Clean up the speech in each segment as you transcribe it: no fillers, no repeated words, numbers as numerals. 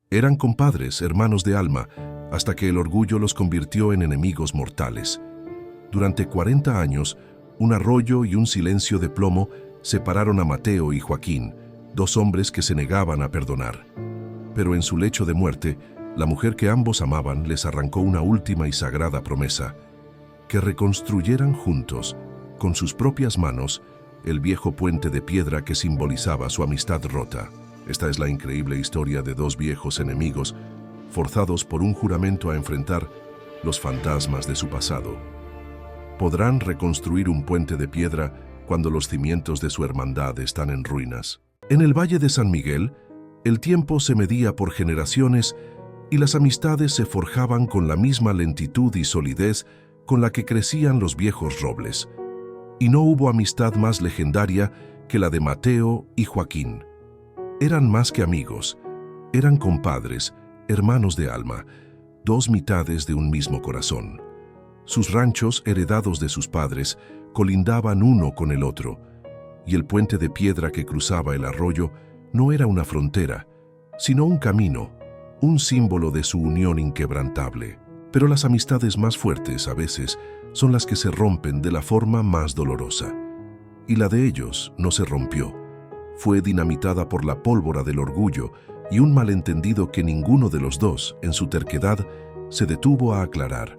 Eran compadres, hermanos de alma, hasta que el orgullo los convirtió en enemigos mortales. Durante 40 años, un arroyo y un silencio de plomo separaron a Mateo y Joaquín, dos hombres que se negaban a perdonar. Pero en su lecho de muerte, la mujer que ambos amaban les arrancó una última y sagrada promesa: que reconstruyeran juntos, con sus propias manos, el viejo puente de piedra que simbolizaba su amistad rota. Esta es la increíble historia de dos viejos enemigos, forzados por un juramento a enfrentar los fantasmas de su pasado. Podrán reconstruir un puente de piedra cuando los cimientos de su hermandad están en ruinas. En el Valle de San Miguel, el tiempo se medía por generaciones y las amistades se forjaban con la misma lentitud y solidez con la que crecían los viejos robles. Y no hubo amistad más legendaria que la de Mateo y Joaquín. Eran más que amigos, eran compadres, hermanos de alma, dos mitades de un mismo corazón. Sus ranchos, heredados de sus padres, colindaban uno con el otro, y el puente de piedra que cruzaba el arroyo no era una frontera, sino un camino, un símbolo de su unión inquebrantable. Pero las amistades más fuertes, a veces, son las que se rompen de la forma más dolorosa. Y la de ellos no se rompió. Fue dinamitada por la pólvora del orgullo y un malentendido que ninguno de los dos, en su terquedad, se detuvo a aclarar.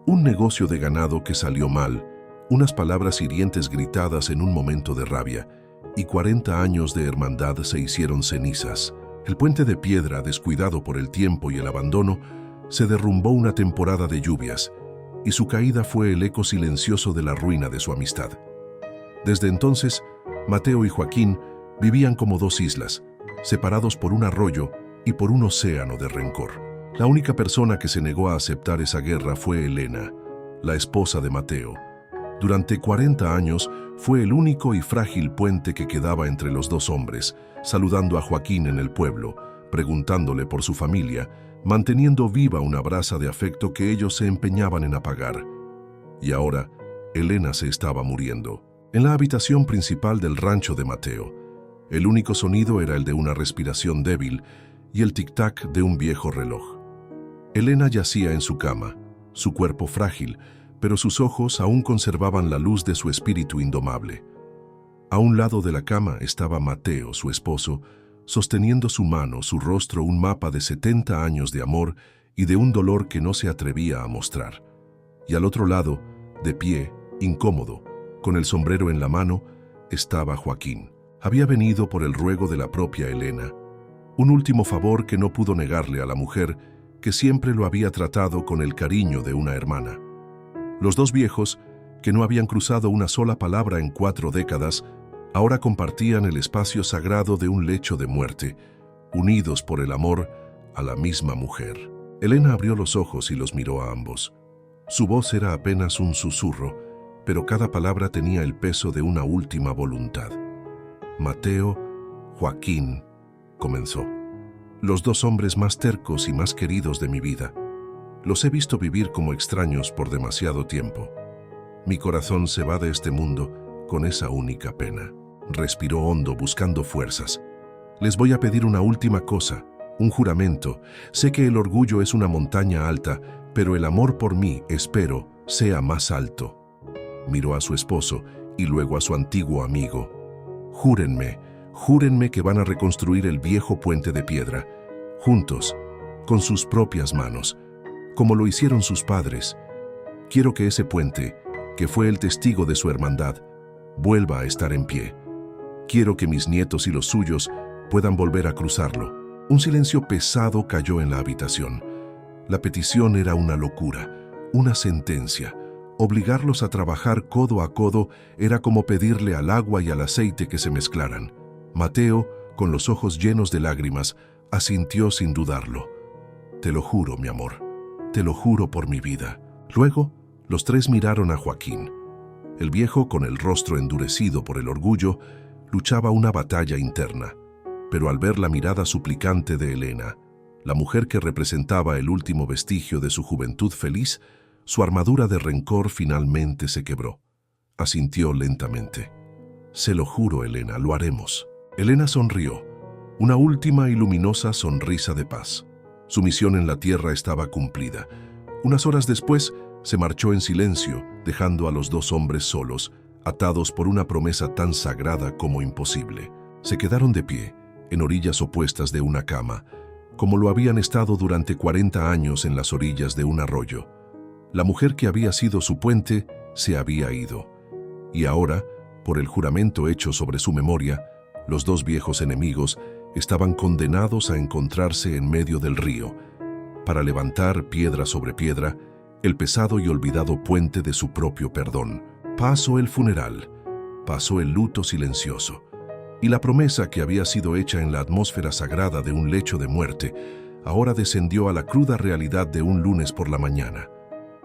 Un negocio de ganado que salió mal, unas palabras hirientes gritadas en un momento de rabia, y 40 años de hermandad se hicieron cenizas. El puente de piedra, descuidado por el tiempo y el abandono, se derrumbó una temporada de lluvias, y su caída fue el eco silencioso de la ruina de su amistad. Desde entonces, Mateo y Joaquín vivían como dos islas, separados por un arroyo y por un océano de rencor. La única persona que se negó a aceptar esa guerra fue Elena, la esposa de Mateo. Durante 40 años fue el único y frágil puente que quedaba entre los dos hombres, saludando a Joaquín en el pueblo, preguntándole por su familia, manteniendo viva una brasa de afecto que ellos se empeñaban en apagar. Y ahora, Elena se estaba muriendo. En la habitación principal del rancho de Mateo, el único sonido era el de una respiración débil y el tic-tac de un viejo reloj. Elena yacía en su cama, su cuerpo frágil, pero sus ojos aún conservaban la luz de su espíritu indomable. A un lado de la cama estaba Mateo, su esposo, sosteniendo su mano, su rostro un mapa de 70 años de amor y de un dolor que no se atrevía a mostrar. Y al otro lado, de pie, incómodo, con el sombrero en la mano, estaba Joaquín. Había venido por el ruego de la propia Elena, un último favor que no pudo negarle a la mujer que siempre lo había tratado con el cariño de una hermana. Los dos viejos, que no habían cruzado una sola palabra en 4 décadas, ahora compartían el espacio sagrado de un lecho de muerte, unidos por el amor a la misma mujer. Elena abrió los ojos y los miró a ambos. Su voz era apenas un susurro, pero cada palabra tenía el peso de una última voluntad. Mateo, Joaquín, comenzó. Los dos hombres más tercos y más queridos de mi vida. Los he visto vivir como extraños por demasiado tiempo. Mi corazón se va de este mundo con esa única pena. Respiró hondo buscando fuerzas. Les voy a pedir una última cosa, un juramento. Sé que el orgullo es una montaña alta, pero el amor por mí, espero, sea más alto. Miró a su esposo y luego a su antiguo amigo. Júrenme que van a reconstruir el viejo puente de piedra, juntos, con sus propias manos, como lo hicieron sus padres. Quiero que ese puente, que fue el testigo de su hermandad, vuelva a estar en pie. Quiero que mis nietos y los suyos puedan volver a cruzarlo. Un silencio pesado cayó en la habitación. La petición era una locura, una sentencia. Obligarlos a trabajar codo a codo era como pedirle al agua y al aceite que se mezclaran. Mateo, con los ojos llenos de lágrimas, asintió sin dudarlo. Te lo juro, mi amor, te lo juro por mi vida. Luego, los tres miraron a Joaquín. El viejo, con el rostro endurecido por el orgullo, luchaba una batalla interna. Pero al ver la mirada suplicante de Elena, la mujer que representaba el último vestigio de su juventud feliz, su armadura de rencor finalmente se quebró. Asintió lentamente. Se lo juro, Elena, lo haremos. Elena sonrió. Una última y luminosa sonrisa de paz. Su misión en la tierra estaba cumplida. Unas horas después, se marchó en silencio, dejando a los dos hombres solos, atados por una promesa tan sagrada como imposible. Se quedaron de pie, en orillas opuestas de una cama, como lo habían estado durante 40 años en las orillas de un arroyo. La mujer que había sido su puente se había ido. Y ahora, por el juramento hecho sobre su memoria, los dos viejos enemigos estaban condenados a encontrarse en medio del río, para levantar piedra sobre piedra el pesado y olvidado puente de su propio perdón. Pasó el funeral, pasó el luto silencioso, y la promesa que había sido hecha en la atmósfera sagrada de un lecho de muerte, ahora descendió a la cruda realidad de un lunes por la mañana.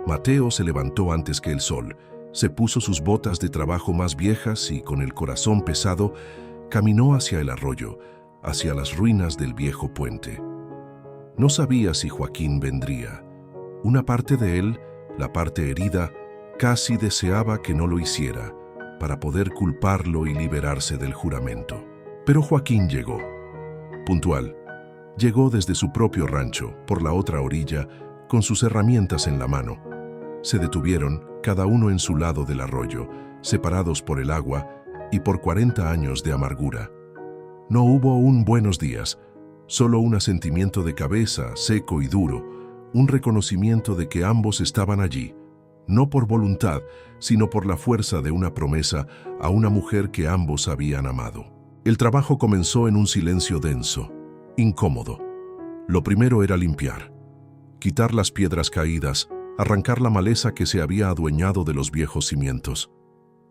Mateo se levantó antes que el sol, se puso sus botas de trabajo más viejas y, con el corazón pesado, caminó hacia el arroyo, hacia las ruinas del viejo puente. No sabía si Joaquín vendría. Una parte de él, la parte herida, casi deseaba que no lo hiciera, para poder culparlo y liberarse del juramento. Pero Joaquín llegó. Puntual. Llegó desde su propio rancho, por la otra orilla, con sus herramientas en la mano. Se detuvieron, cada uno en su lado del arroyo, separados por el agua y por 40 años de amargura. No hubo un buenos días, solo un asentimiento de cabeza, seco y duro, un reconocimiento de que ambos estaban allí, no por voluntad, sino por la fuerza de una promesa a una mujer que ambos habían amado. El trabajo comenzó en un silencio denso, incómodo. Lo primero era limpiar, quitar las piedras caídas, arrancar la maleza que se había adueñado de los viejos cimientos.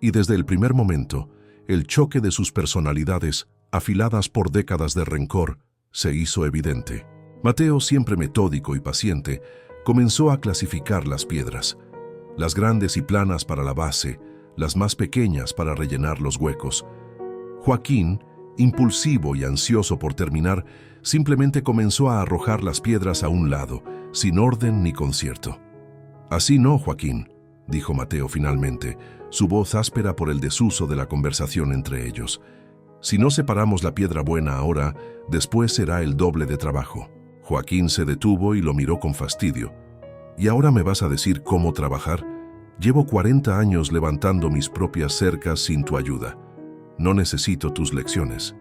Y desde el primer momento, el choque de sus personalidades, afiladas por décadas de rencor, se hizo evidente. Mateo, siempre metódico y paciente, comenzó a clasificar las piedras, las grandes y planas para la base, las más pequeñas para rellenar los huecos. Joaquín, impulsivo y ansioso por terminar, simplemente comenzó a arrojar las piedras a un lado, sin orden ni concierto. «Así no, Joaquín», dijo Mateo finalmente, su voz áspera por el desuso de la conversación entre ellos. «Si no separamos la piedra buena ahora, después será el doble de trabajo». Joaquín se detuvo y lo miró con fastidio. «¿Y ahora me vas a decir cómo trabajar? Llevo 40 años levantando mis propias cercas sin tu ayuda. No necesito tus lecciones».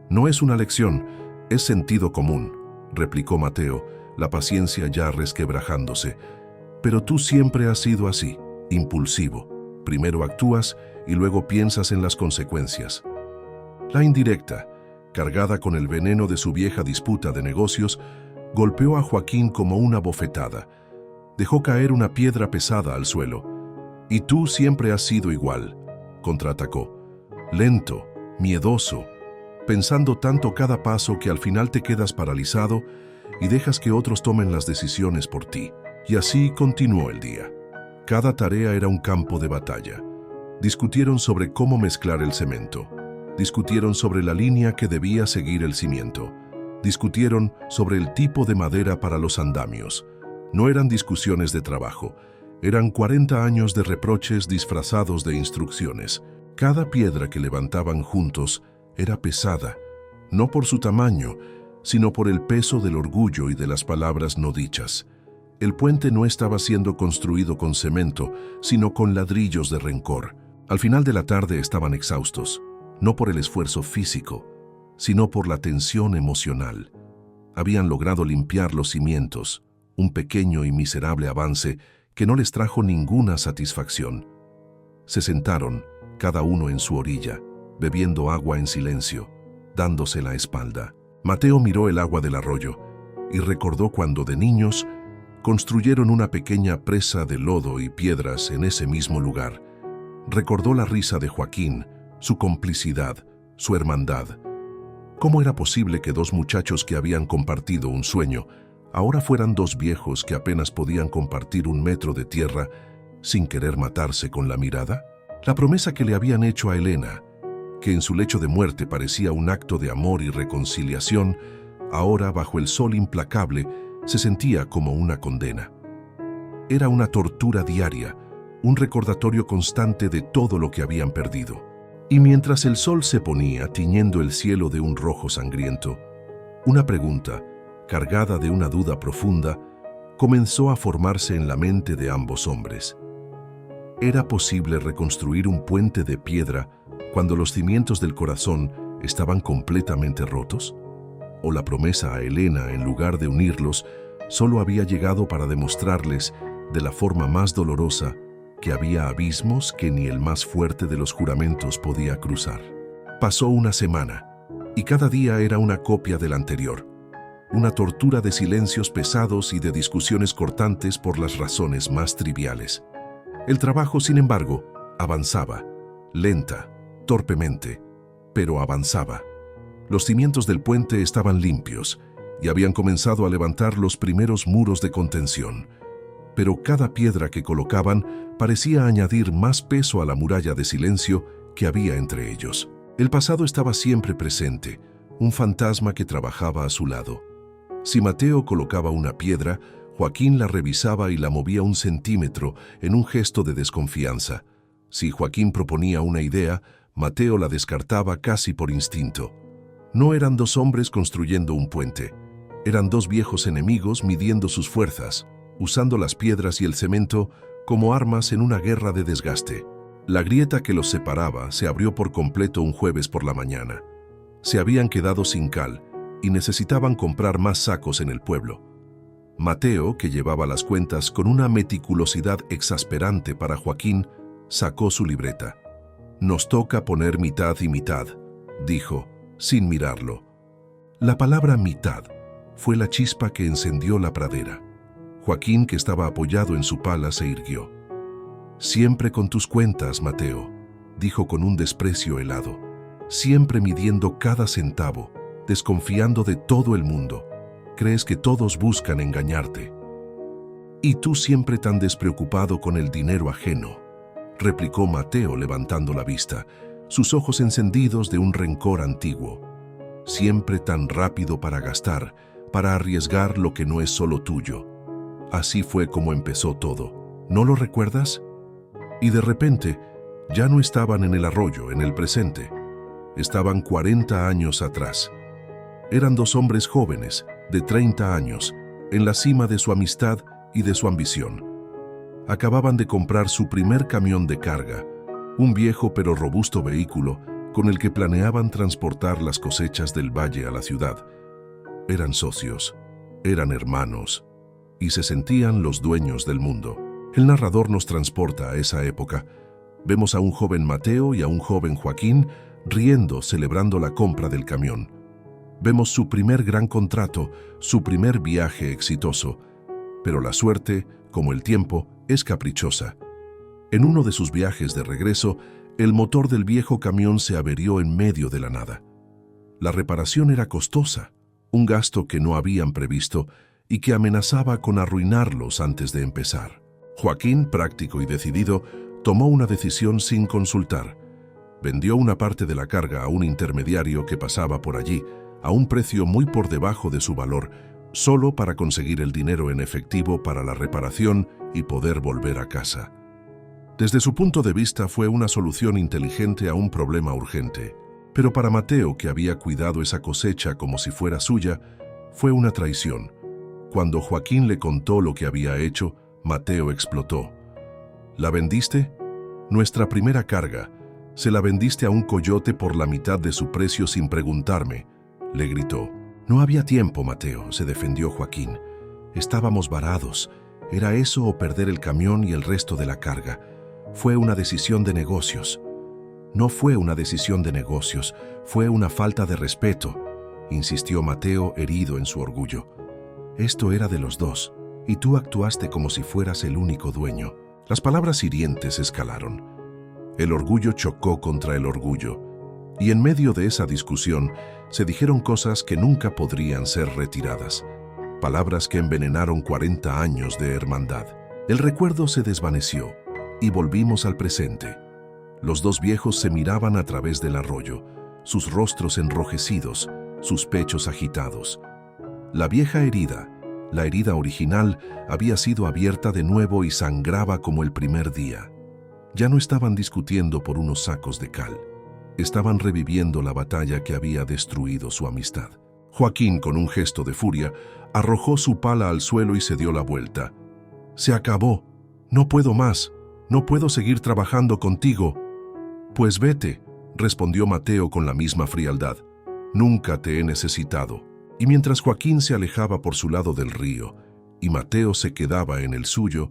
«No es una lección, es sentido común», replicó Mateo, la paciencia ya resquebrajándose. «Pero tú siempre has sido así, impulsivo. Primero actúas y luego piensas en las consecuencias». La indirecta, cargada con el veneno de su vieja disputa de negocios, golpeó a Joaquín como una bofetada. Dejó caer una piedra pesada al suelo. «Y tú siempre has sido igual», contraatacó. «Lento, miedoso, pensando tanto cada paso que al final te quedas paralizado y dejas que otros tomen las decisiones por ti». Y así continuó el día. Cada tarea era un campo de batalla. Discutieron sobre cómo mezclar el cemento. Discutieron sobre la línea que debía seguir el cimiento. Discutieron sobre el tipo de madera para los andamios. No eran discusiones de trabajo. Eran 40 años de reproches disfrazados de instrucciones. Cada piedra que levantaban juntos era pesada, no por su tamaño, sino por el peso del orgullo y de las palabras no dichas. El puente no estaba siendo construido con cemento, sino con ladrillos de rencor. Al final de la tarde estaban exhaustos, no por el esfuerzo físico, sino por la tensión emocional. Habían logrado limpiar los cimientos, un pequeño y miserable avance que no les trajo ninguna satisfacción. Se sentaron, cada uno en su orilla, bebiendo agua en silencio, dándose la espalda. Mateo miró el agua del arroyo y recordó cuando de niños construyeron una pequeña presa de lodo y piedras en ese mismo lugar. Recordó la risa de Joaquín, su complicidad, su hermandad. ¿Cómo era posible que dos muchachos que habían compartido un sueño ahora fueran dos viejos que apenas podían compartir 1 metro de tierra sin querer matarse con la mirada? La promesa que le habían hecho a Elena, que en su lecho de muerte parecía un acto de amor y reconciliación, ahora bajo el sol implacable se sentía como una condena. Era una tortura diaria, un recordatorio constante de todo lo que habían perdido. Y mientras el sol se ponía tiñendo el cielo de un rojo sangriento, una pregunta, cargada de una duda profunda, comenzó a formarse en la mente de ambos hombres. ¿Era posible reconstruir un puente de piedra cuando los cimientos del corazón estaban completamente rotos? ¿O la promesa a Helena, en lugar de unirlos, solo había llegado para demostrarles, de la forma más dolorosa, que había abismos que ni el más fuerte de los juramentos podía cruzar? Pasó una semana, y cada día era una copia del anterior. Una tortura de silencios pesados y de discusiones cortantes por las razones más triviales. El trabajo, sin embargo, avanzaba, lenta, torpemente, pero avanzaba. Los cimientos del puente estaban limpios y habían comenzado a levantar los primeros muros de contención. Pero cada piedra que colocaban parecía añadir más peso a la muralla de silencio que había entre ellos. El pasado estaba siempre presente, un fantasma que trabajaba a su lado. Si Mateo colocaba una piedra, Joaquín la revisaba y la movía un centímetro en un gesto de desconfianza. Si Joaquín proponía una idea, Mateo la descartaba casi por instinto. No eran dos hombres construyendo un puente. Eran dos viejos enemigos midiendo sus fuerzas, usando las piedras y el cemento como armas en una guerra de desgaste. La grieta que los separaba se abrió por completo un jueves por la mañana. Se habían quedado sin cal y necesitaban comprar más sacos en el pueblo. Mateo, que llevaba las cuentas con una meticulosidad exasperante para Joaquín, sacó su libreta. «Nos toca poner mitad y mitad», dijo, sin mirarlo. La palabra mitad fue la chispa que encendió la pradera. Joaquín, que estaba apoyado en su pala, se irguió. «Siempre con tus cuentas, Mateo», dijo con un desprecio helado. «Siempre midiendo cada centavo, desconfiando de todo el mundo. Crees que todos buscan engañarte». «Y tú siempre tan despreocupado con el dinero ajeno», replicó Mateo levantando la vista, sus ojos encendidos de un rencor antiguo. «Siempre tan rápido para gastar, para arriesgar lo que no es solo tuyo. Así fue como empezó todo. ¿No lo recuerdas?» Y de repente, ya no estaban en el arroyo, en el presente. Estaban 40 años atrás. Eran dos hombres jóvenes, de 30 años, en la cima de su amistad y de su ambición. Acababan de comprar su primer camión de carga, un viejo pero robusto vehículo con el que planeaban transportar las cosechas del valle a la ciudad. Eran socios, eran hermanos, y se sentían los dueños del mundo. El narrador nos transporta a esa época. Vemos a un joven Mateo y a un joven Joaquín riendo, celebrando la compra del camión. Vemos su primer gran contrato, su primer viaje exitoso. Pero la suerte, como el tiempo, es caprichosa. En uno de sus viajes de regreso, el motor del viejo camión se averió en medio de la nada. La reparación era costosa, un gasto que no habían previsto y que amenazaba con arruinarlos antes de empezar. Joaquín, práctico y decidido, tomó una decisión sin consultar. Vendió una parte de la carga a un intermediario que pasaba por allí, a un precio muy por debajo de su valor, solo para conseguir el dinero en efectivo para la reparación y poder volver a casa. Desde su punto de vista fue una solución inteligente a un problema urgente, pero para Mateo, que había cuidado esa cosecha como si fuera suya, fue una traición. Cuando Joaquín le contó lo que había hecho, Mateo explotó. ¿La vendiste? Nuestra primera carga. Se la vendiste a un coyote por la mitad de su precio sin preguntarme, le gritó. No había tiempo, Mateo, se defendió Joaquín. Estábamos varados. Era eso o perder el camión y el resto de la carga. Fue una decisión de negocios. No fue una decisión de negocios, fue una falta de respeto, insistió Mateo, herido en su orgullo. Esto era de los dos, y tú actuaste como si fueras el único dueño. Las palabras hirientes escalaron. El orgullo chocó contra el orgullo, y en medio de esa discusión se dijeron cosas que nunca podrían ser retiradas. Palabras que envenenaron 40 años de hermandad. El recuerdo se desvaneció, y volvimos al presente. Los dos viejos se miraban a través del arroyo, sus rostros enrojecidos, sus pechos agitados. La vieja herida, la herida original, había sido abierta de nuevo y sangraba como el primer día. Ya no estaban discutiendo por unos sacos de cal. estaban reviviendo la batalla que había destruido su amistad. Joaquín, con un gesto de furia, arrojó su pala al suelo y se dio la vuelta. «Se acabó. No puedo más. No puedo seguir trabajando contigo». «Pues vete», respondió Mateo con la misma frialdad. «Nunca te he necesitado». Y mientras Joaquín se alejaba por su lado del río y Mateo se quedaba en el suyo,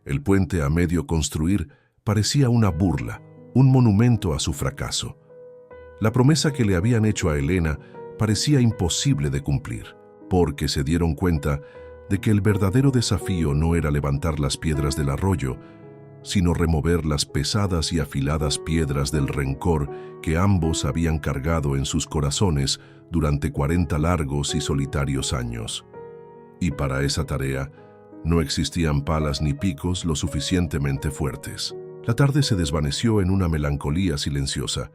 el puente a medio construir parecía una burla, un monumento a su fracaso. La promesa que le habían hecho a Elena parecía imposible de cumplir, porque se dieron cuenta de que el verdadero desafío no era levantar las piedras del arroyo, sino remover las pesadas y afiladas piedras del rencor que ambos habían cargado en sus corazones durante 40 largos y solitarios años. Y para esa tarea no existían palas ni picos lo suficientemente fuertes. La tarde se desvaneció en una melancolía silenciosa.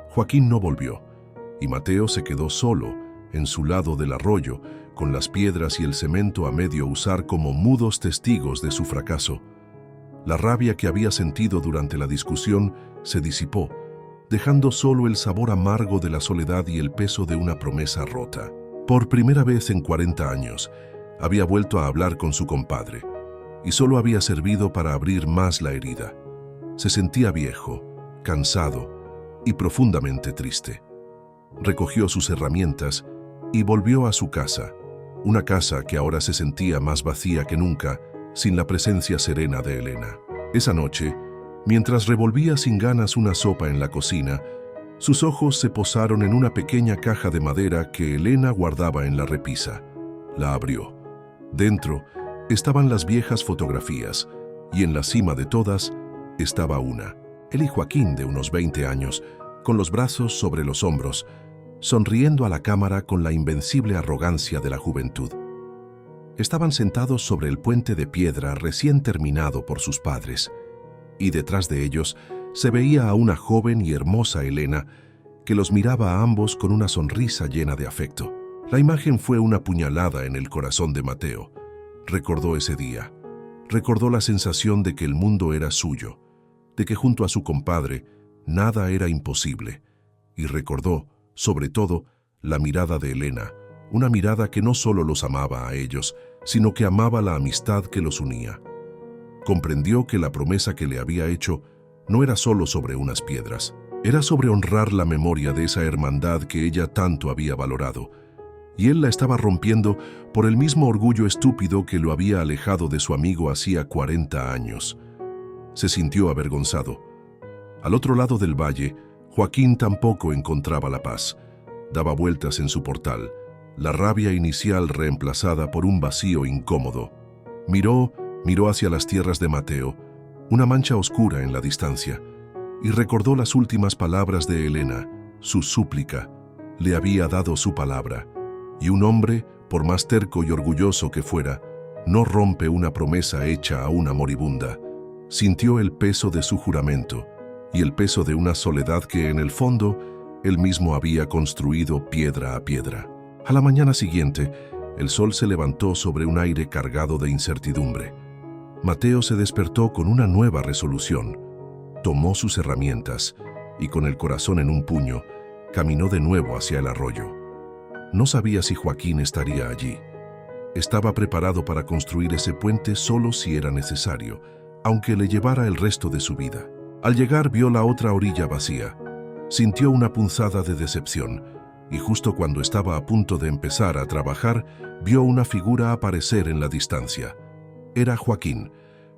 Joaquín no volvió, y Mateo se quedó solo en su lado del arroyo, con las piedras y el cemento a medio usar como mudos testigos de su fracaso. La rabia que había sentido durante la discusión se disipó, dejando solo el sabor amargo de la soledad y el peso de una promesa rota. Por primera vez en 40 años, había vuelto a hablar con su compadre, y solo había servido para abrir más la herida. Se sentía viejo, cansado y profundamente triste. Recogió sus herramientas y volvió a su casa, una casa que ahora se sentía más vacía que nunca, sin la presencia serena de Elena. Esa noche, mientras revolvía sin ganas una sopa en la cocina, sus ojos se posaron en una pequeña caja de madera que Elena guardaba en la repisa. La abrió. Dentro estaban las viejas fotografías, y en la cima de todas estaba una. Él y Joaquín, de unos 20 años, con los brazos sobre los hombros, sonriendo a la cámara con la invencible arrogancia de la juventud. Estaban sentados sobre el puente de piedra recién terminado por sus padres, y detrás de ellos se veía a una joven y hermosa Elena que los miraba a ambos con una sonrisa llena de afecto. La imagen fue una puñalada en el corazón de Mateo. Recordó ese día. Recordó la sensación de que el mundo era suyo, de que junto a su compadre nada era imposible. Y recordó, sobre todo, la mirada de Elena, una mirada que no solo los amaba a ellos, sino que amaba la amistad que los unía. Comprendió que la promesa que le había hecho no era solo sobre unas piedras, era sobre honrar la memoria de esa hermandad que ella tanto había valorado, y él la estaba rompiendo por el mismo orgullo estúpido que lo había alejado de su amigo hacía 40 años. Se sintió avergonzado. Al otro lado del valle, Joaquín tampoco encontraba la paz. Daba vueltas en su portal, la rabia inicial reemplazada por un vacío incómodo. Miró hacia las tierras de Mateo, una mancha oscura en la distancia, y recordó las últimas palabras de Elena, su súplica. Le había dado su palabra, y un hombre, por más terco y orgulloso que fuera, no rompe una promesa hecha a una moribunda. Sintió el peso de su juramento, y el peso de una soledad que, en el fondo, él mismo había construido piedra a piedra. A la mañana siguiente, el sol se levantó sobre un aire cargado de incertidumbre. Mateo se despertó con una nueva resolución. Tomó sus herramientas y, con el corazón en un puño, caminó de nuevo hacia el arroyo. No sabía si Joaquín estaría allí. Estaba preparado para construir ese puente solo si era necesario, aunque le llevara el resto de su vida. Al llegar vio la otra orilla vacía. Sintió una punzada de decepción, y justo cuando estaba a punto de empezar a trabajar, vio una figura aparecer en la distancia. Era Joaquín.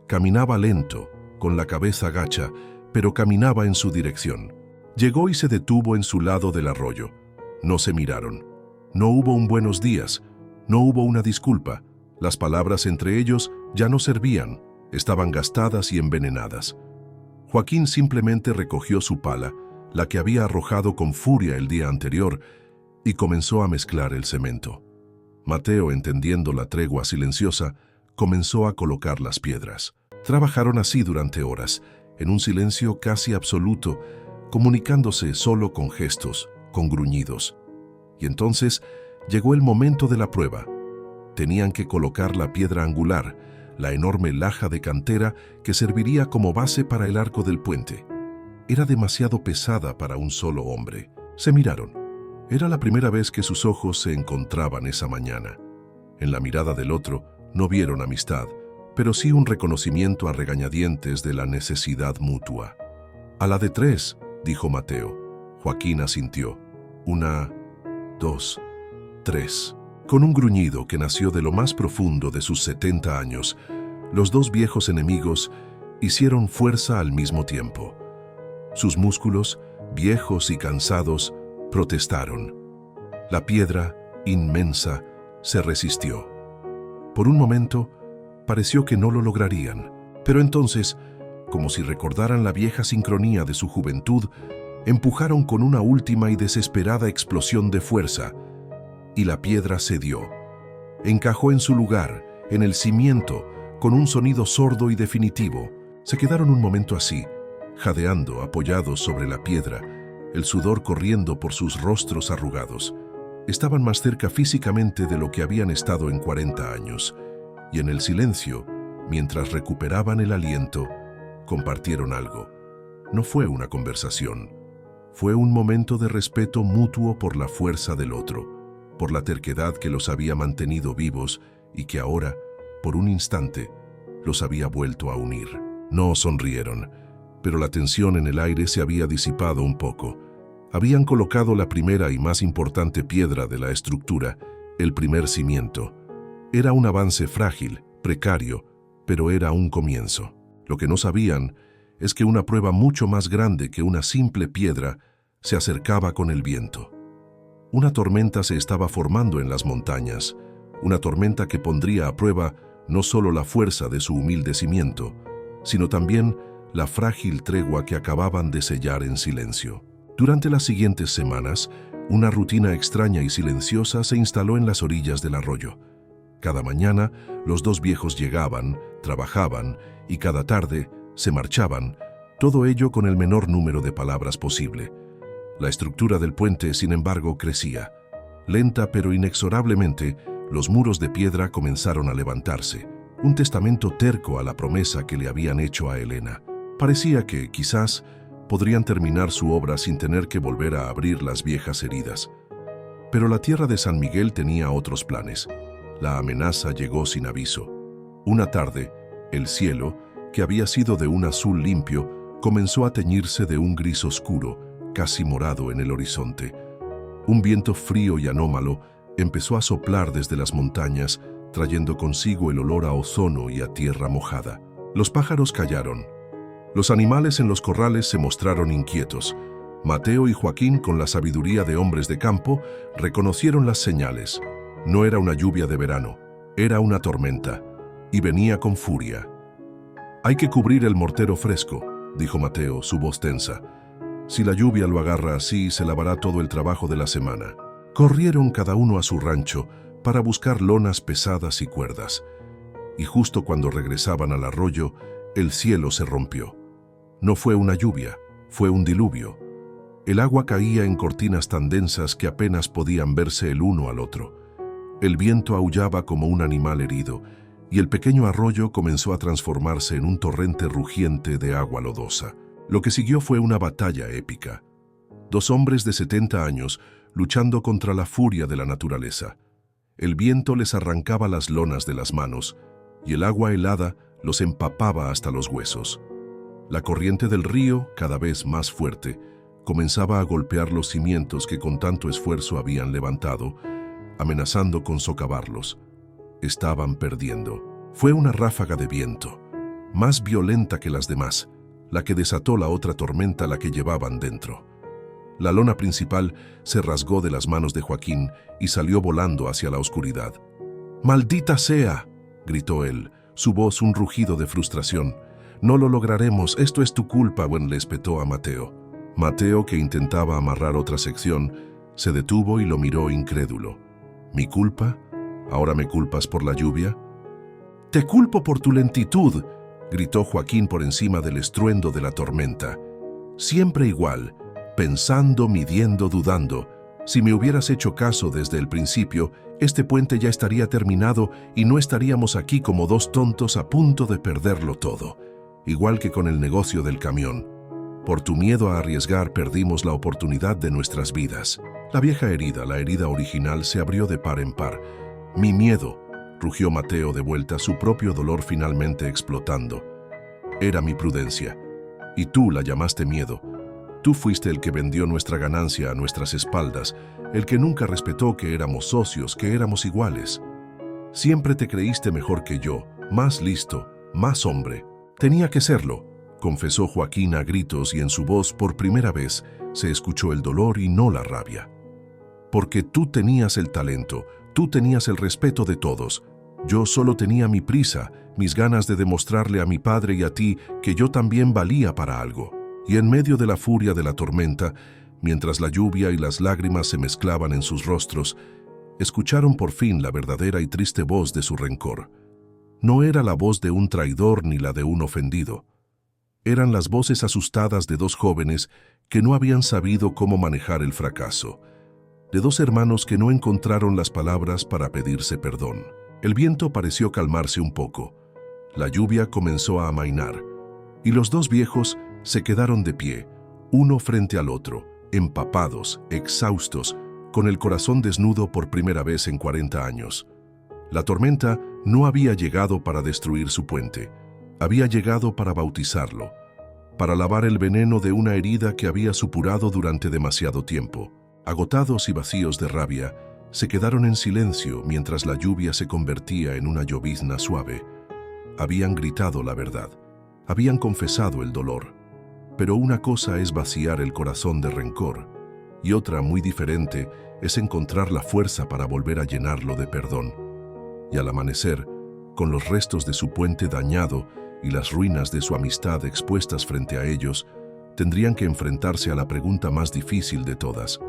Caminaba lento, con la cabeza gacha, pero caminaba en su dirección. Llegó y se detuvo en su lado del arroyo. No se miraron. No hubo un buenos días. No hubo una disculpa. Las palabras entre ellos ya no servían. Estaban gastadas y envenenadas. Joaquín simplemente recogió su pala, la que había arrojado con furia el día anterior, y comenzó a mezclar el cemento. Mateo, entendiendo la tregua silenciosa, comenzó a colocar las piedras. Trabajaron así durante horas, en un silencio casi absoluto, comunicándose solo con gestos, con gruñidos. Y entonces llegó el momento de la prueba. Tenían que colocar la piedra angular, la enorme laja de cantera que serviría como base para el arco del puente. era demasiado pesada para un solo hombre. Se miraron. Era la primera vez que sus ojos se encontraban esa mañana. En la mirada del otro no vieron amistad, pero sí un reconocimiento a regañadientes de la necesidad mutua. «A la de 3», dijo Mateo. Joaquín asintió. 1, 2, 3. Con un gruñido que nació de lo más profundo de sus 70 años, los dos viejos enemigos hicieron fuerza al mismo tiempo. Sus músculos, viejos y cansados, protestaron. La piedra, inmensa, se resistió. Por un momento, pareció que no lo lograrían, pero entonces, como si recordaran la vieja sincronía de su juventud, empujaron con una última y desesperada explosión de fuerza, y la piedra cedió. Encajó en su lugar, en el cimiento, con un sonido sordo y definitivo. Se quedaron un momento así, jadeando, apoyados sobre la piedra, el sudor corriendo por sus rostros arrugados. Estaban más cerca físicamente de lo que habían estado en 40 años, y en el silencio, mientras recuperaban el aliento, compartieron algo. No fue una conversación. Fue un momento de respeto mutuo por la fuerza del otro, por la terquedad que los había mantenido vivos y que ahora, por un instante, los había vuelto a unir. No sonrieron, pero la tensión en el aire se había disipado un poco. Habían colocado la primera y más importante piedra de la estructura, el primer cimiento. Era un avance frágil, precario, pero era un comienzo. Lo que no sabían es que una prueba mucho más grande que una simple piedra se acercaba con el viento. Una tormenta se estaba formando en las montañas, una tormenta que pondría a prueba no solo la fuerza de su humilde cimiento, sino también la frágil tregua que acababan de sellar en silencio. Durante las siguientes semanas, una rutina extraña y silenciosa se instaló en las orillas del arroyo. Cada mañana, los dos viejos llegaban, trabajaban y cada tarde se marchaban, todo ello con el menor número de palabras posible. La estructura del puente, sin embargo, crecía. Lenta pero inexorablemente, los muros de piedra comenzaron a levantarse, un testamento terco a la promesa que le habían hecho a Elena. Parecía que, quizás, podrían terminar su obra sin tener que volver a abrir las viejas heridas. Pero la tierra de San Miguel tenía otros planes. La amenaza llegó sin aviso. Una tarde, el cielo, que había sido de un azul limpio, comenzó a teñirse de un gris oscuro, casi morado en el horizonte. Un viento frío y anómalo empezó a soplar desde las montañas, trayendo consigo el olor a ozono y a tierra mojada. Los pájaros callaron. Los animales en los corrales se mostraron inquietos. Mateo y Joaquín, con la sabiduría de hombres de campo, reconocieron las señales. No era una lluvia de verano, era una tormenta, y venía con furia. «Hay que cubrir el mortero fresco», dijo Mateo, su voz tensa. «Si la lluvia lo agarra así, se lavará todo el trabajo de la semana». Corrieron cada uno a su rancho para buscar lonas pesadas y cuerdas. Y justo cuando regresaban al arroyo, el cielo se rompió. No fue una lluvia, fue un diluvio. El agua caía en cortinas tan densas que apenas podían verse el uno al otro. El viento aullaba como un animal herido, y el pequeño arroyo comenzó a transformarse en un torrente rugiente de agua lodosa. Lo que siguió fue una batalla épica. Dos hombres de 70 años luchando contra la furia de la naturaleza. El viento les arrancaba las lonas de las manos, y el agua helada los empapaba hasta los huesos. La corriente del río, cada vez más fuerte, comenzaba a golpear los cimientos que con tanto esfuerzo habían levantado, amenazando con socavarlos. Estaban perdiendo. Fue una ráfaga de viento, más violenta que las demás, la que desató la otra tormenta la que llevaban dentro. La lona principal se rasgó de las manos de Joaquín y salió volando hacia la oscuridad. «¡Maldita sea!», gritó él, su voz un rugido de frustración. «No lo lograremos, esto es tu culpa», le espetó a Mateo. Mateo, que intentaba amarrar otra sección, se detuvo y lo miró incrédulo. «¿Mi culpa? ¿Ahora me culpas por la lluvia?» «Te culpo por tu lentitud», gritó Joaquín por encima del estruendo de la tormenta. «Siempre igual, pensando, midiendo, dudando. Si me hubieras hecho caso desde el principio, este puente ya estaría terminado y no estaríamos aquí como dos tontos a punto de perderlo todo. Igual que con el negocio del camión. Por tu miedo a arriesgar perdimos la oportunidad de nuestras vidas. La vieja herida, la herida original, se abrió de par en par. Mi miedo, rugió Mateo de vuelta, su propio dolor finalmente explotando. Era mi prudencia. Y tú la llamaste miedo. Tú fuiste el que vendió nuestra ganancia a nuestras espaldas, el que nunca respetó que éramos socios, que éramos iguales. Siempre te creíste mejor que yo, más listo, más hombre. Tenía que serlo, confesó Joaquín a gritos, y en su voz por primera vez se escuchó el dolor y no la rabia. Porque tú tenías el talento, tú tenías el respeto de todos. Yo solo tenía mi prisa, mis ganas de demostrarle a mi padre y a ti que yo también valía para algo. Y en medio de la furia de la tormenta, mientras la lluvia y las lágrimas se mezclaban en sus rostros, escucharon por fin la verdadera y triste voz de su rencor. No era la voz de un traidor ni la de un ofendido. Eran las voces asustadas de dos jóvenes que no habían sabido cómo manejar el fracaso, de dos hermanos que no encontraron las palabras para pedirse perdón. El viento pareció calmarse un poco. La lluvia comenzó a amainar, y los dos viejos se quedaron de pie, uno frente al otro, empapados, exhaustos, con el corazón desnudo por primera vez en 40 años. La tormenta no había llegado para destruir su puente, había llegado para bautizarlo, para lavar el veneno de una herida que había supurado durante demasiado tiempo. Agotados y vacíos de rabia, se quedaron en silencio mientras la lluvia se convertía en una llovizna suave. Habían gritado la verdad, habían confesado el dolor. Pero una cosa es vaciar el corazón de rencor, y otra muy diferente es encontrar la fuerza para volver a llenarlo de perdón. Y al amanecer, con los restos de su puente dañado y las ruinas de su amistad expuestas frente a ellos, tendrían que enfrentarse a la pregunta más difícil de todas.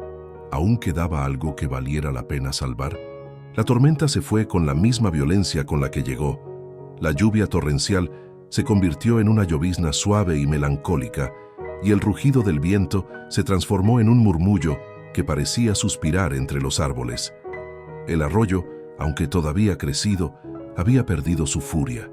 ¿Aún quedaba algo que valiera la pena salvar? La tormenta se fue con la misma violencia con la que llegó. La lluvia torrencial se convirtió en una llovizna suave y melancólica, y el rugido del viento se transformó en un murmullo que parecía suspirar entre los árboles. El arroyo, aunque todavía crecido, había perdido su furia,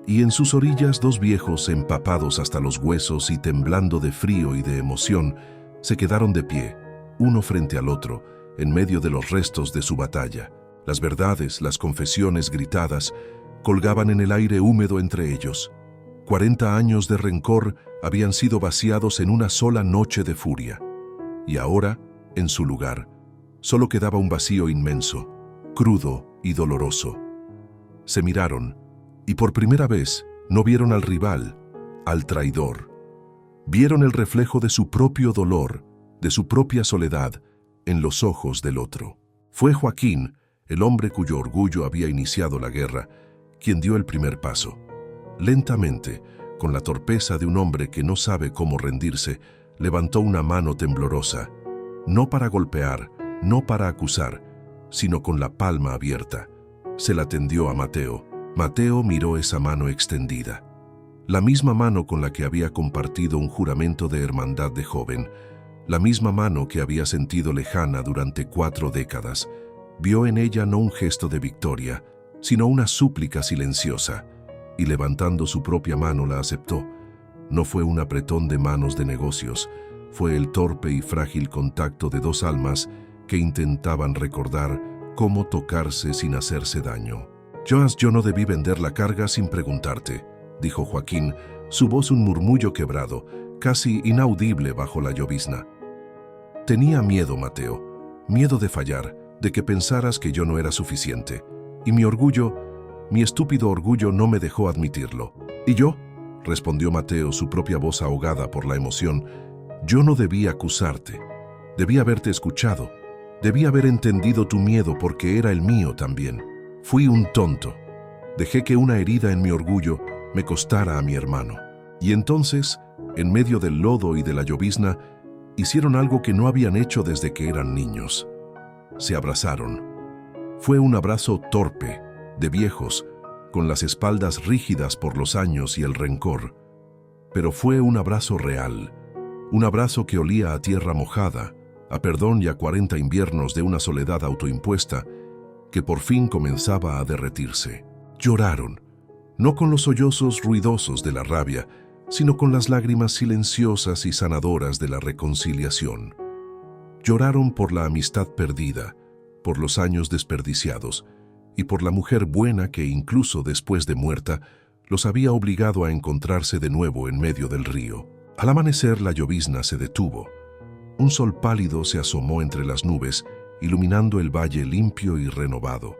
y en sus orillas dos viejos empapados hasta los huesos y temblando de frío y de emoción se quedaron de pie, uno frente al otro, en medio de los restos de su batalla. Las verdades, las confesiones gritadas, colgaban en el aire húmedo entre ellos. 40 años de rencor habían sido vaciados en una sola noche de furia. Y ahora, en su lugar, solo quedaba un vacío inmenso, crudo y doloroso. Se miraron, y por primera vez no vieron al rival, al traidor. Vieron el reflejo de su propio dolor, de su propia soledad, en los ojos del otro. Fue Joaquín, el hombre cuyo orgullo había iniciado la guerra, quien dio el primer paso. Lentamente, con la torpeza de un hombre que no sabe cómo rendirse, levantó una mano temblorosa, no para golpear, no para acusar, sino con la palma abierta. Se la tendió a Mateo. Mateo miró esa mano extendida, la misma mano con la que había compartido un juramento de hermandad de joven, la misma mano que había sentido lejana durante 4 décadas. Vio en ella no un gesto de victoria, sino una súplica silenciosa, y levantando su propia mano la aceptó. No fue un apretón de manos de negocios, fue el torpe y frágil contacto de dos almas que intentaban recordar cómo tocarse sin hacerse daño. Joas, yo no debí vender la carga sin preguntarte, dijo Joaquín, su voz un murmullo quebrado, casi inaudible bajo la llovizna. Tenía miedo, Mateo, miedo de fallar, de que pensaras que yo no era suficiente, y mi orgullo, mi estúpido orgullo no me dejó admitirlo. ¿Y yo?, respondió Mateo, su propia voz ahogada por la emoción. Yo no debí acusarte, debí haberte escuchado, debí haber entendido tu miedo porque era el mío también. Fui un tonto. Dejé que una herida en mi orgullo me costara a mi hermano. Y entonces, en medio del lodo y de la llovizna, hicieron algo que no habían hecho desde que eran niños. Se abrazaron. Fue un abrazo torpe, de viejos, con las espaldas rígidas por los años y el rencor. Pero fue un abrazo real, un abrazo que olía a tierra mojada, a perdón y a 40 inviernos de una soledad autoimpuesta, que por fin comenzaba a derretirse. Lloraron, no con los sollozos ruidosos de la rabia, sino con las lágrimas silenciosas y sanadoras de la reconciliación. Lloraron por la amistad perdida, por los años desperdiciados y por la mujer buena que incluso después de muerta los había obligado a encontrarse de nuevo en medio del río. Al amanecer la llovizna se detuvo. Un sol pálido se asomó entre las nubes, iluminando el valle limpio y renovado.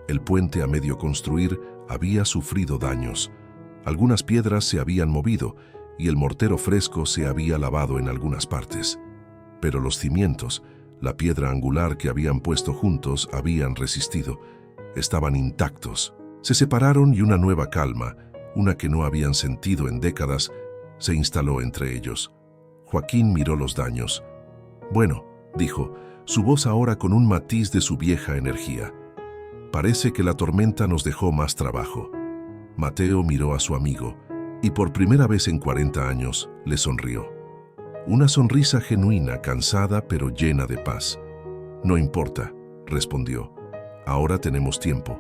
El puente a medio construir había sufrido daños. Algunas piedras se habían movido y el mortero fresco se había lavado en algunas partes. Pero los cimientos, la piedra angular que habían puesto juntos, habían resistido. Estaban intactos. Se separaron y una nueva calma, una que no habían sentido en décadas, se instaló entre ellos. Joaquín miró los daños. «Bueno», dijo, su voz ahora con un matiz de su vieja energía. «Parece que la tormenta nos dejó más trabajo». Mateo miró a su amigo y por primera vez en 40 años le sonrió. Una sonrisa genuina, cansada pero llena de paz. «No importa», respondió. «Ahora tenemos tiempo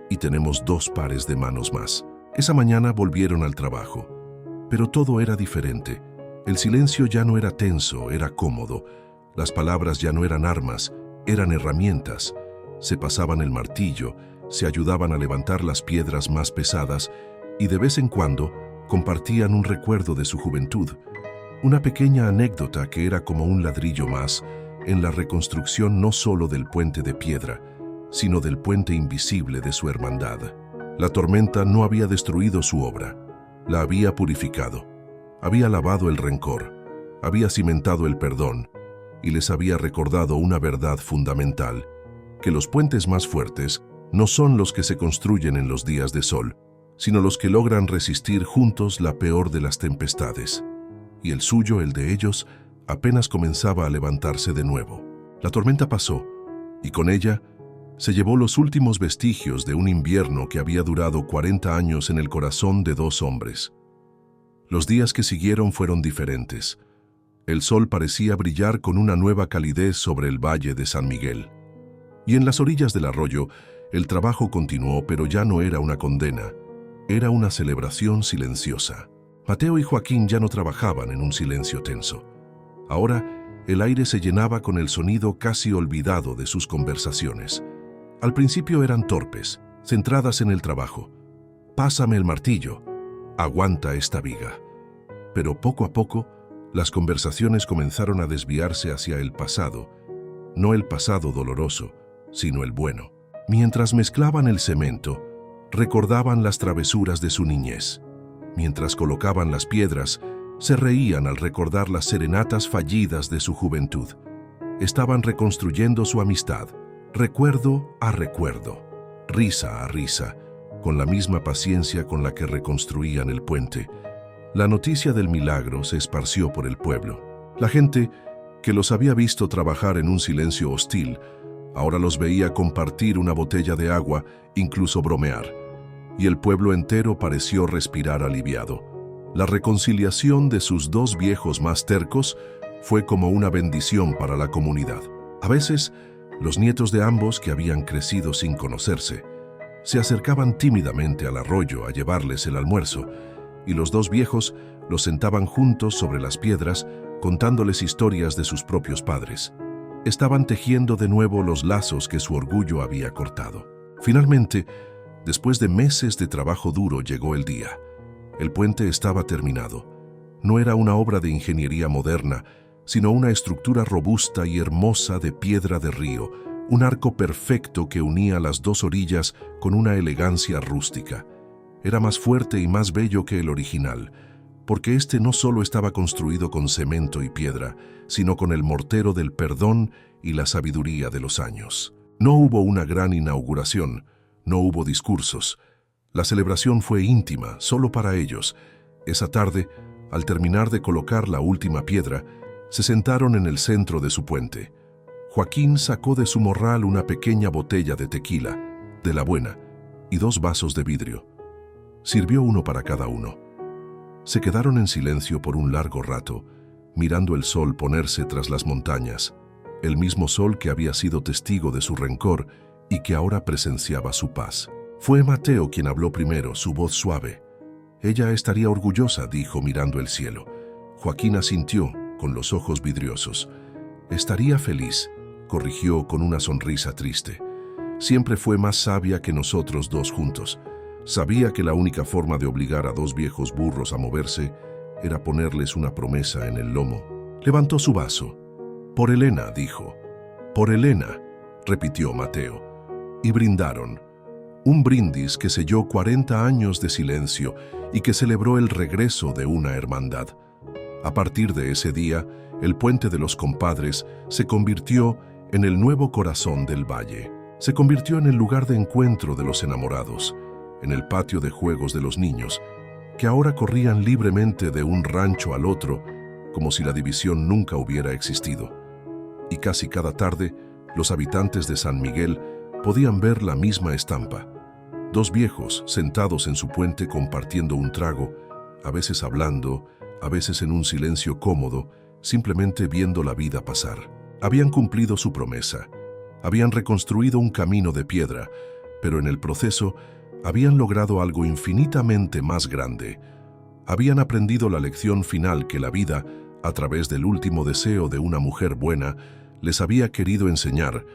y tenemos 2 pares de manos más». Esa mañana volvieron al trabajo. Pero todo era diferente. El silencio ya no era tenso, era cómodo. Las palabras ya no eran armas, eran herramientas. Se pasaban el martillo, se ayudaban a levantar las piedras más pesadas y de vez en cuando compartían un recuerdo de su juventud. Una pequeña anécdota que era como un ladrillo más en la reconstrucción no solo del puente de piedra, sino del puente invisible de su hermandad. La tormenta no había destruido su obra, la había purificado, había lavado el rencor, había cimentado el perdón y les había recordado una verdad fundamental, que los puentes más fuertes no son los que se construyen en los días de sol, sino los que logran resistir juntos la peor de las tempestades. Y el suyo, el de ellos, apenas comenzaba a levantarse de nuevo. La tormenta pasó, y con ella se llevó los últimos vestigios de un invierno que había durado 40 años en el corazón de 2 hombres. Los días que siguieron fueron diferentes. El sol parecía brillar con una nueva calidez sobre el valle de San Miguel. Y en las orillas del arroyo, el trabajo continuó, pero ya no era una condena, era una celebración silenciosa. Mateo y Joaquín ya no trabajaban en un silencio tenso. Ahora, el aire se llenaba con el sonido casi olvidado de sus conversaciones. Al principio eran torpes, centradas en el trabajo. «Pásame el martillo», «Aguanta esta viga». Pero poco a poco, las conversaciones comenzaron a desviarse hacia el pasado, no el pasado doloroso, sino el bueno. Mientras mezclaban el cemento, recordaban las travesuras de su niñez. Mientras colocaban las piedras, se reían al recordar las serenatas fallidas de su juventud. Estaban reconstruyendo su amistad, recuerdo a recuerdo, risa a risa, con la misma paciencia con la que reconstruían el puente. La noticia del milagro se esparció por el pueblo. La gente, que los había visto trabajar en un silencio hostil, ahora los veía compartir una botella de agua, incluso bromear. Y el pueblo entero pareció respirar aliviado. La reconciliación de sus 2 viejos más tercos fue como una bendición para la comunidad. A veces, los nietos de ambos, que habían crecido sin conocerse, se acercaban tímidamente al arroyo a llevarles el almuerzo, y los 2 viejos los sentaban juntos sobre las piedras, contándoles historias de sus propios padres. Estaban tejiendo de nuevo los lazos que su orgullo había cortado. Finalmente, después de meses de trabajo duro, llegó el día. El puente estaba terminado. No era una obra de ingeniería moderna, sino una estructura robusta y hermosa de piedra de río, un arco perfecto que unía las 2 orillas con una elegancia rústica. Era más fuerte y más bello que el original, porque este no solo estaba construido con cemento y piedra, sino con el mortero del perdón y la sabiduría de los años. No hubo una gran inauguración, no hubo discursos. La celebración fue íntima, solo para ellos. Esa tarde, al terminar de colocar la última piedra, se sentaron en el centro de su puente. Joaquín sacó de su morral una pequeña botella de tequila, de la buena, y 2 vasos de vidrio. Sirvió uno para cada uno. Se quedaron en silencio por un largo rato, mirando el sol ponerse tras las montañas, el mismo sol que había sido testigo de su rencor y que ahora presenciaba su paz. Fue Mateo quien habló primero, su voz suave. Ella estaría orgullosa, dijo mirando el cielo. Joaquín asintió, con los ojos vidriosos. Estaría feliz, corrigió con una sonrisa triste. Siempre fue más sabia que nosotros dos juntos. Sabía que la única forma de obligar a dos viejos burros a moverse era ponerles una promesa en el lomo. Levantó su vaso. Por Elena, dijo. Por Elena, repitió Mateo. Y brindaron. Un brindis que selló 40 años de silencio y que celebró el regreso de una hermandad. A partir de ese día, el puente de los compadres se convirtió en el nuevo corazón del valle. Se convirtió en el lugar de encuentro de los enamorados, en el patio de juegos de los niños, que ahora corrían libremente de un rancho al otro, como si la división nunca hubiera existido. Y casi cada tarde, los habitantes de San Miguel podían ver la misma estampa. Dos viejos sentados en su puente compartiendo un trago, a veces hablando, a veces en un silencio cómodo, simplemente viendo la vida pasar. Habían cumplido su promesa. Habían reconstruido un camino de piedra, pero en el proceso habían logrado algo infinitamente más grande. Habían aprendido la lección final que la vida, a través del último deseo de una mujer buena, les había querido enseñar,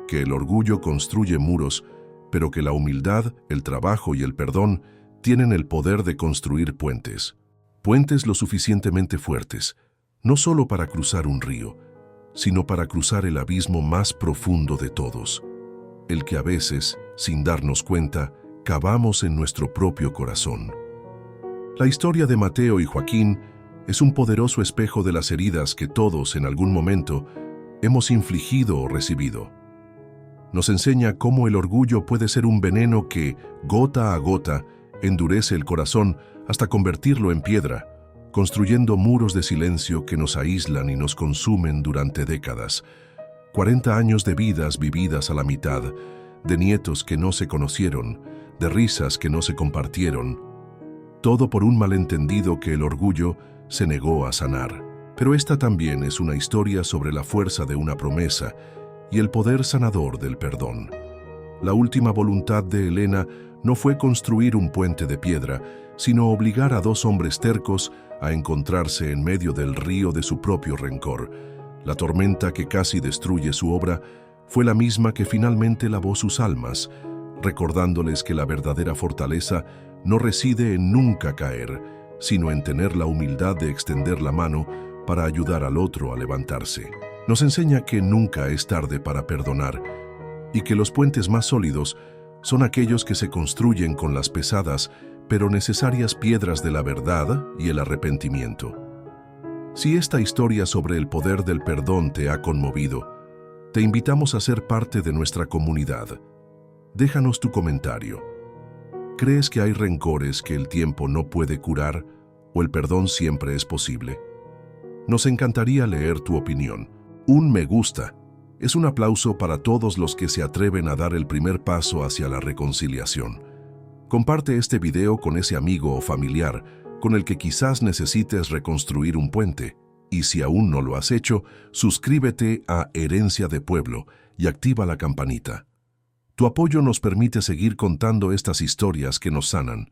que el orgullo construye muros, pero que la humildad, el trabajo y el perdón tienen el poder de construir puentes. Puentes lo suficientemente fuertes, no solo para cruzar un río, sino para cruzar el abismo más profundo de todos, el que a veces, sin darnos cuenta, cavamos en nuestro propio corazón. La historia de Mateo y Joaquín es un poderoso espejo de las heridas que todos, en algún momento, hemos infligido o recibido. Nos enseña cómo el orgullo puede ser un veneno que, gota a gota, endurece el corazón hasta convertirlo en piedra, construyendo muros de silencio que nos aíslan y nos consumen durante décadas. 40 años de vidas vividas a la mitad, de nietos que no se conocieron, de risas que no se compartieron. Todo por un malentendido que el orgullo se negó a sanar. Pero esta también es una historia sobre la fuerza de una promesa y el poder sanador del perdón. La última voluntad de Elena no fue construir un puente de piedra, sino obligar a dos hombres tercos a encontrarse en medio del río de su propio rencor. La tormenta que casi destruye su obra fue la misma que finalmente lavó sus almas, recordándoles que la verdadera fortaleza no reside en nunca caer, sino en tener la humildad de extender la mano para ayudar al otro a levantarse. Nos enseña que nunca es tarde para perdonar y que los puentes más sólidos son aquellos que se construyen con las pesadas pero necesarias piedras de la verdad y el arrepentimiento. Si esta historia sobre el poder del perdón te ha conmovido, te invitamos a ser parte de nuestra comunidad. Déjanos tu comentario. ¿Crees que hay rencores que el tiempo no puede curar o el perdón siempre es posible? Nos encantaría leer tu opinión. Un me gusta es un aplauso para todos los que se atreven a dar el primer paso hacia la reconciliación. Comparte este video con ese amigo o familiar con el que quizás necesites reconstruir un puente. Y si aún no lo has hecho, suscríbete a Herencia de Pueblo y activa la campanita. Tu apoyo nos permite seguir contando estas historias que nos sanan.